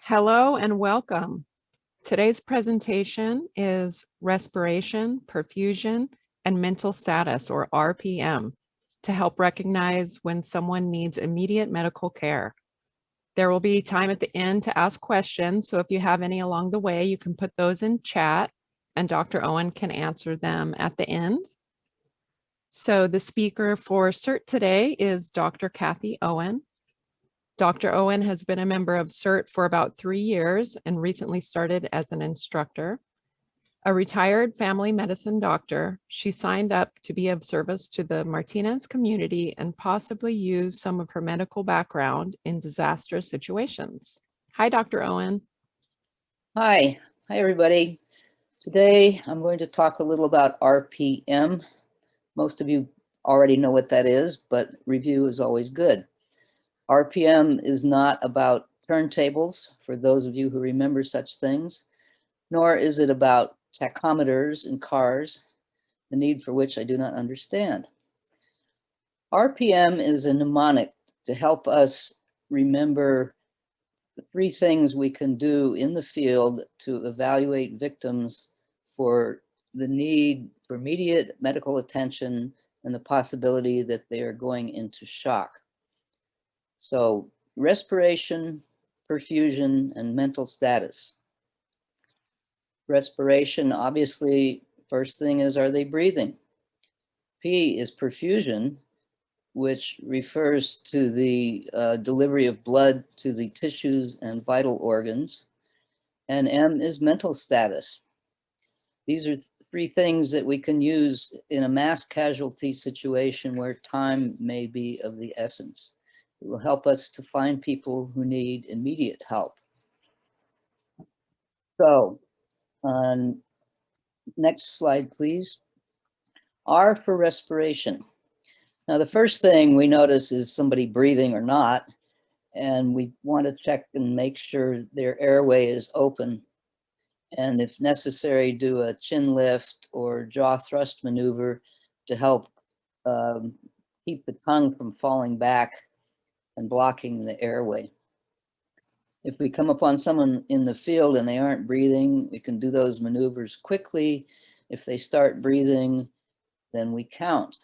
Hello and welcome. Today's presentation is Respiration, Perfusion, and Mental Status, or RPM, to help recognize when someone needs immediate medical care. There will be time at the end to ask questions, so if you have any along the way, you can put those in chat, and Dr. Owen can answer them at the end. So the speaker for CERT today is Dr. Kathy Owen. Dr. Owen has been a member of CERT for about 3 years and recently started as an instructor. A retired family medicine doctor, she signed up to be of service to the Martinez community and possibly use some of her medical background in disastrous situations. Hi, Dr. Owen. Hi everybody. Today I'm going to talk a little about RPM. Most of you already know what that is, but review is always good. RPM is not about turntables, for those of you who remember such things, nor is it about tachometers in cars, the need for which I do not understand. RPM is a mnemonic to help us remember the 3 things we can do in the field to evaluate victims for the need for immediate medical attention and the possibility that they are going into shock. So, respiration, perfusion, and mental status. Respiration, obviously, first thing is, are they breathing? P is perfusion, which refers to the delivery of blood to the tissues and vital organs. And M is mental status. These are 3 things that we can use in a mass casualty situation where time may be of the essence. It will help us to find people who need immediate help. So, next slide, please. R for respiration. Now, the first thing we notice is somebody breathing or not, and we want to check and make sure their airway is open. And if necessary, do a chin lift or jaw thrust maneuver to help keep the tongue from falling back and blocking the airway. If we come upon someone in the field and they aren't breathing, we can do those maneuvers quickly. If they start breathing, then we count.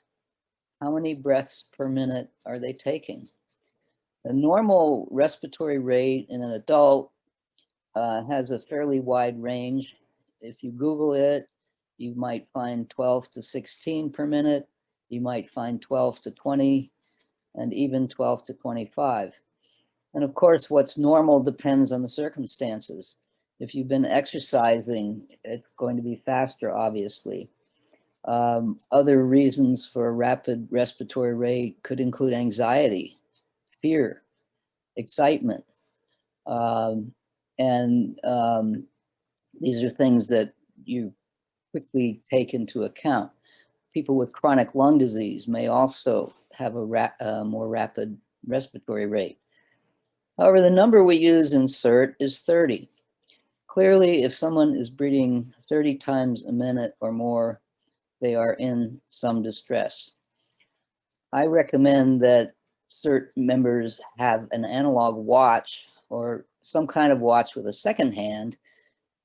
How many breaths per minute are they taking? The normal respiratory rate in an adult has a fairly wide range. If you Google it, you might find 12 to 16 per minute. You might find 12 to 20 and even 12 to 25. And of course, what's normal depends on the circumstances. If you've been exercising, it's going to be faster, obviously. Other reasons for a rapid respiratory rate could include anxiety, fear, excitement. These are things that you quickly take into account. People with chronic lung disease may also have a more rapid respiratory rate. However, the number we use in CERT is 30. Clearly, if someone is breathing 30 times a minute or more, they are in some distress. I recommend that CERT members have an analog watch or some kind of watch with a second hand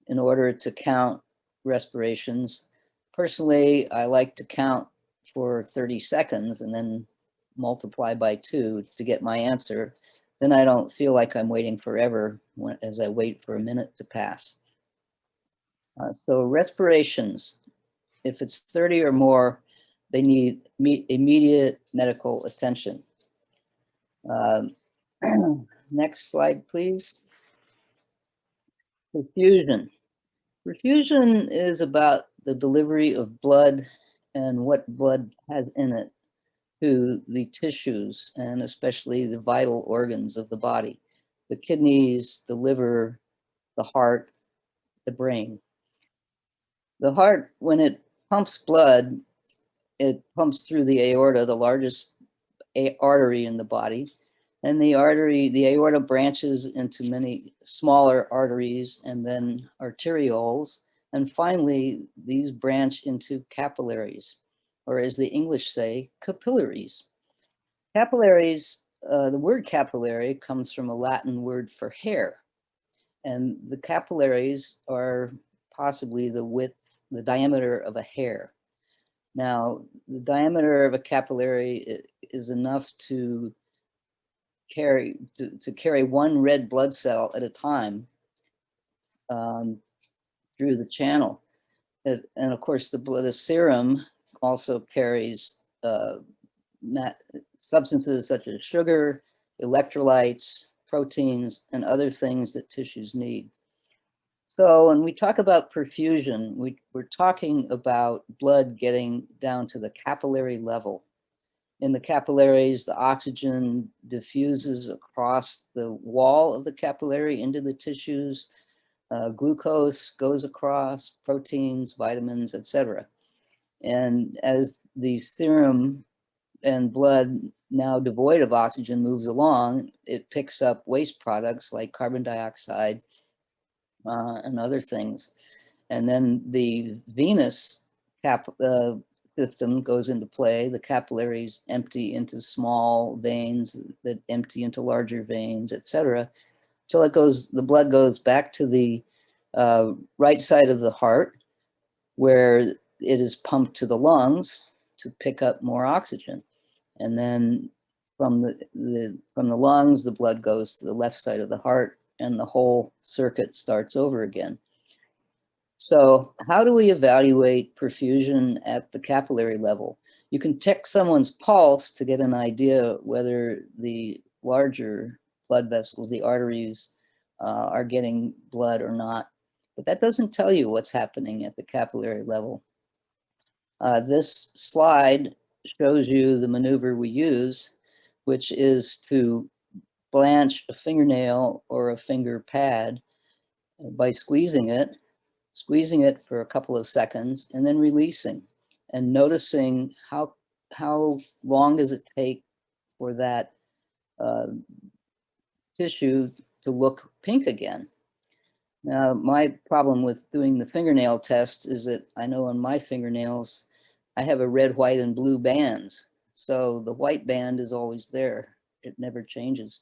in order to count respirations. Personally, I like to count for 30 seconds and then multiply by 2 to get my answer. Then I don't feel like I'm waiting forever as I wait for a minute to pass. So respirations, if it's 30 or more, they need immediate medical attention. Next slide, please. Perfusion. Perfusion is about the delivery of blood and what blood has in it to the tissues and especially the vital organs of the body, the kidneys, the liver, the heart, the brain. The heart, when it pumps blood, it pumps through the aorta, the largest artery in the body. And the aorta branches into many smaller arteries and then arterioles. And finally, these branch into capillaries, or as the English say, capillaries. Capillaries, the word capillary comes from a Latin word for hair. And the capillaries are possibly the diameter of a hair. Now, the diameter of a capillary is enough to carry one red blood cell at a time through the channel. And of course, the serum also carries substances such as sugar, electrolytes, proteins, and other things that tissues need. So when we talk about perfusion, we're talking about blood getting down to the capillary level. In the capillaries, the oxygen diffuses across the wall of the capillary into the tissues. Glucose goes across, proteins, vitamins, etc. And as the serum and blood, now devoid of oxygen, moves along, it picks up waste products like carbon dioxide and other things. And then the venous system goes into play. The capillaries empty into small veins that empty into larger veins, etc. Till the blood goes back to the right side of the heart, where it is pumped to the lungs to pick up more oxygen. And then from the lungs, the blood goes to the left side of the heart, and the whole circuit starts over again. So how do we evaluate perfusion at the capillary level? You can check someone's pulse to get an idea whether the larger blood vessels, the arteries, are getting blood or not. But that doesn't tell you what's happening at the capillary level. This slide shows you the maneuver we use, which is to blanch a fingernail or a finger pad by squeezing it for a couple of seconds, and then releasing and noticing how long does it take for that tissue to look pink again. Now, my problem with doing the fingernail test is that I know on my fingernails, I have a red, white, and blue bands. So the white band is always there. It never changes.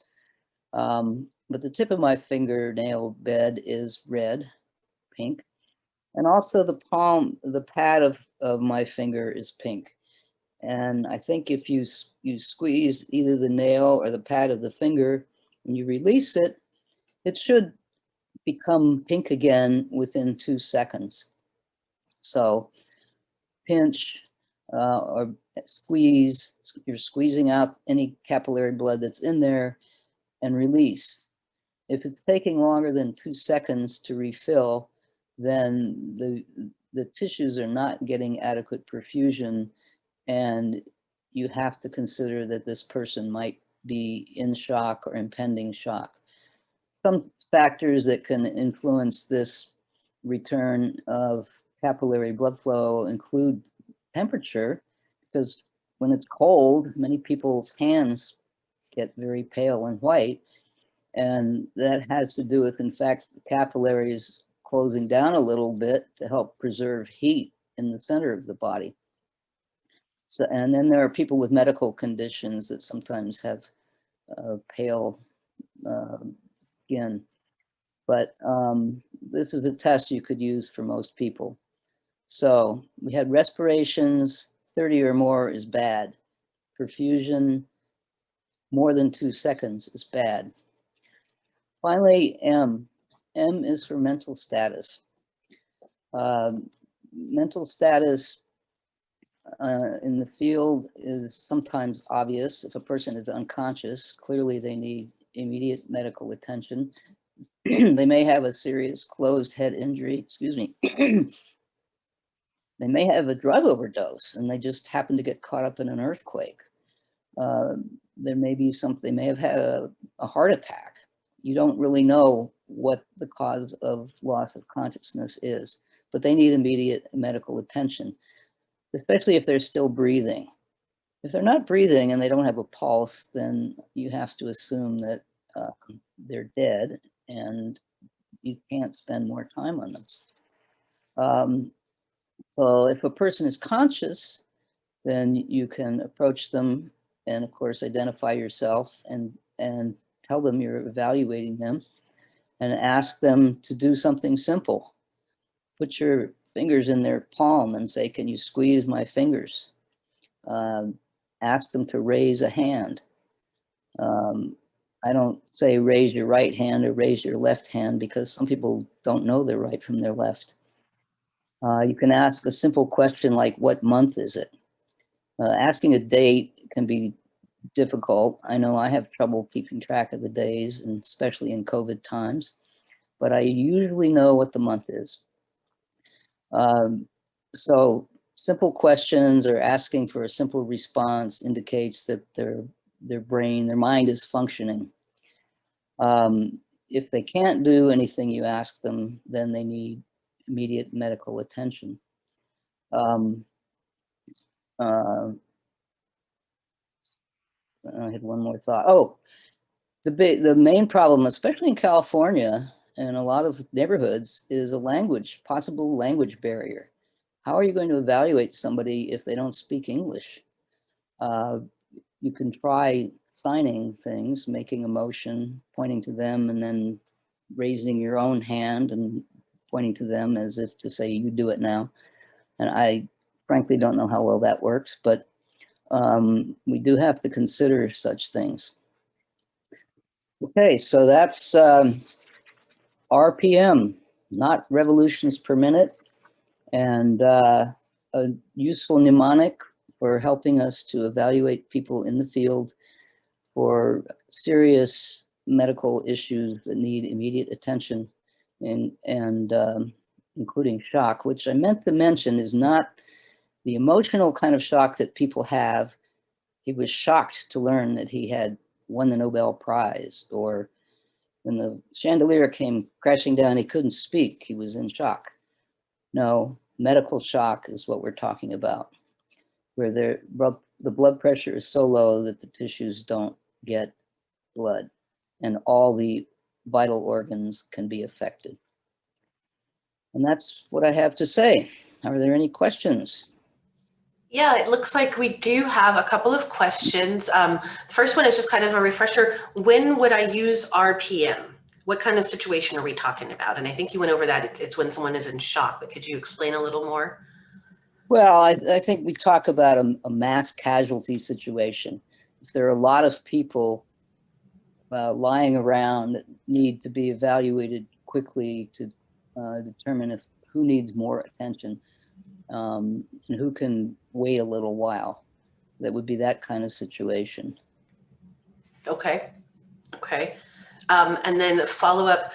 But the tip of my fingernail bed is red, pink. And also the pad of my finger is pink. And I think if you squeeze either the nail or the pad of the finger and you release it, it should become pink again within 2 seconds. So pinch or squeeze, you're squeezing out any capillary blood that's in there, and release. If it's taking longer than 2 seconds to refill, then the tissues are not getting adequate perfusion, and you have to consider that this person might be in shock or impending shock. Some factors that can influence this return of capillary blood flow include temperature, because when it's cold, many people's hands get very pale and white, and that has to do with, in fact, the capillaries closing down a little bit to help preserve heat in the center of the body. So, and then there are people with medical conditions that sometimes have pale skin. But this is a test you could use for most people. So we had respirations, 30 or more is bad. Perfusion, more than 2 seconds is bad. Finally, M. M is for mental status. Mental status in the field is sometimes obvious. If a person is unconscious, clearly they need immediate medical attention. They may have a serious closed head injury, excuse me. They may have a drug overdose and they just happen to get caught up in an earthquake. There may be they may have had a heart attack. You don't really know what the cause of loss of consciousness is, but they need immediate medical attention, especially if they're still breathing. If they're not breathing and they don't have a pulse, then you have to assume that they're dead and you can't spend more time on them. So if a person is conscious, then you can approach them and, of course, identify yourself and tell them you're evaluating them. and ask them to do something simple. Put your fingers in their palm and say, can you squeeze my fingers? Ask them to raise a hand. I don't say raise your right hand or raise your left hand because some people don't know their right from their left. You can ask a simple question like, what month is it? Asking a date can be difficult. I know I have trouble keeping track of the days, and especially in COVID times, but I usually know what the month is. So simple questions or asking for a simple response indicates that their brain, their mind is functioning. If they can't do anything you ask them, then they need immediate medical attention. I had one more thought. Oh, the main problem, especially in California and a lot of neighborhoods, is a possible language barrier. How are you going to evaluate somebody if they don't speak English? You can try signing things, making a motion, pointing to them, and then raising your own hand and pointing to them as if to say, you do it now. And I frankly don't know how well that works, but we do have to consider such things. Okay, so that's RPM, not revolutions per minute, and a useful mnemonic for helping us to evaluate people in the field for serious medical issues that need immediate attention, and including shock, which I meant to mention is not the emotional kind of shock that people have. He was shocked to learn that he had won the Nobel Prize, or when the chandelier came crashing down, he couldn't speak, he was in shock. No, medical shock is what we're talking about, where the blood pressure is so low that the tissues don't get blood and all the vital organs can be affected. And that's what I have to say. Are there any questions? Yeah, it looks like we do have a couple of questions. First one is just kind of a refresher. When would I use RPM? What kind of situation are we talking about? And I think you went over that. It's when someone is in shock, but could you explain a little more? Well, I think we talk about a mass casualty situation. If there are a lot of people lying around that need to be evaluated quickly to determine who needs more attention and who can wait a little while, that would be that kind of situation. Okay. And then follow up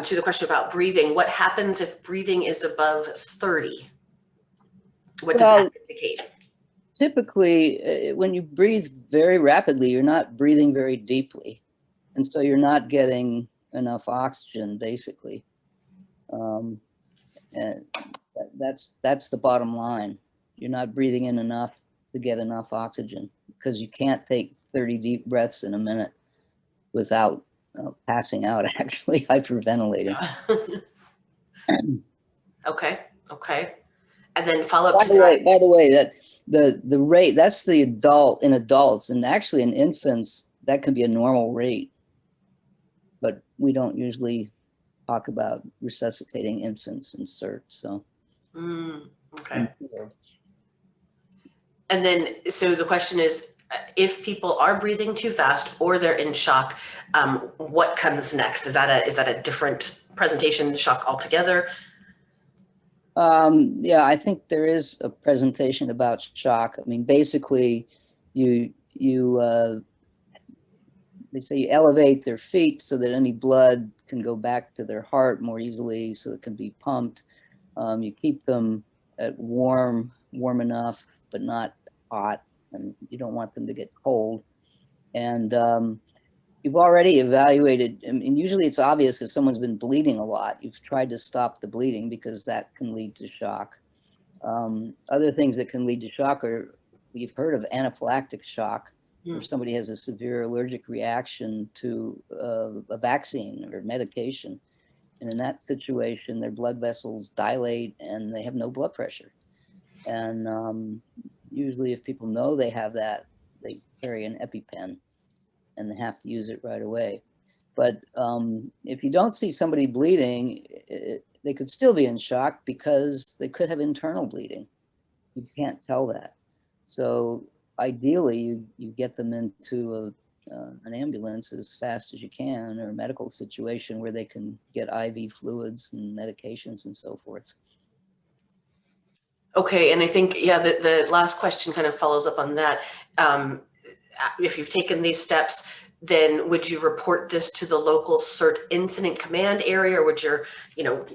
to the question about breathing. What happens if breathing is above 30? What does that indicate? Typically, when you breathe very rapidly, you're not breathing very deeply. And so you're not getting enough oxygen, basically. And that's the bottom line. You're not breathing in enough to get enough oxygen, because you can't take 30 deep breaths in a minute without passing out, actually hyperventilating. Okay. And then follow up By the way, that the rate, that's the in adults, and actually in infants, that can be a normal rate. But we don't usually talk about resuscitating infants in CERT, so. Okay. And then, so the question is, if people are breathing too fast or they're in shock, what comes next? Is that a different presentation, shock altogether? Yeah, I think there is a presentation about shock. I mean, basically, they say you elevate their feet so that any blood can go back to their heart more easily, so it can be pumped. You keep them at warm enough, but not hot, and you don't want them to get cold. And you've already evaluated, I mean, usually it's obvious if someone's been bleeding a lot. You've tried to stop the bleeding because that can lead to shock. Other things that can lead to shock are, you've heard of anaphylactic shock, where somebody has a severe allergic reaction to a vaccine or medication. And in that situation, their blood vessels dilate and they have no blood pressure. And usually if people know they have that, they carry an EpiPen and they have to use it right away. But if you don't see somebody bleeding, they could still be in shock because they could have internal bleeding. You can't tell that. So ideally, you get them into an ambulance as fast as you can, or a medical situation where they can get IV fluids and medications and so forth. Okay, and I think, yeah, the last question kind of follows up on that. If you've taken these steps, then would you report this to the local CERT incident command area, or would your,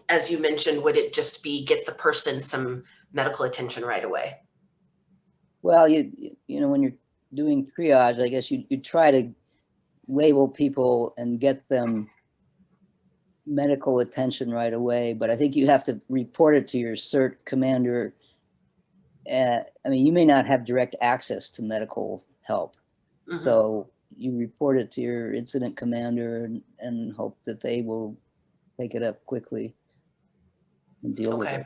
as you mentioned, would it just be get the person some medical attention right away? Well, you know, when you're doing triage, I guess you try to label people and get them medical attention right away, but I think you have to report it to your CERT commander. I mean, you may not have direct access to medical help. Mhm. So you report it to your incident commander and hope that they will take it up quickly and deal with it.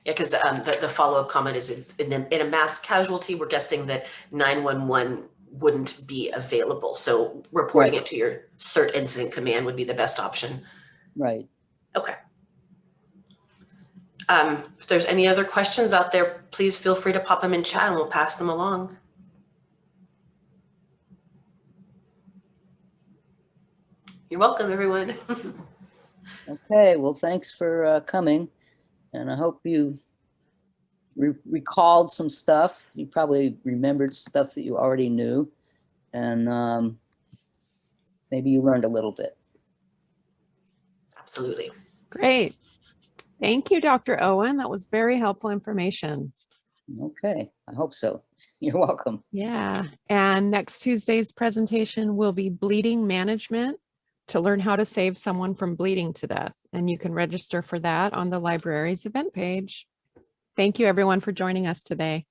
Yeah, because the follow-up comment is in a mass casualty, we're guessing that 911 wouldn't be available. So reporting Right. it to your CERT incident command would be the best option. Right. Okay. If there's any other questions out there, please feel free to pop them in chat and we'll pass them along. You're welcome, everyone. Okay, well, thanks for coming. And I hope you recalled some stuff. You probably remembered stuff that you already knew. And maybe you learned a little bit. Absolutely. Great. Thank you, Dr. Owen. That was very helpful information. Okay, I hope so. You're welcome. Yeah. And next Tuesday's presentation will be bleeding management to learn how to save someone from bleeding to death. And you can register for that on the library's event page. Thank you, everyone, for joining us today.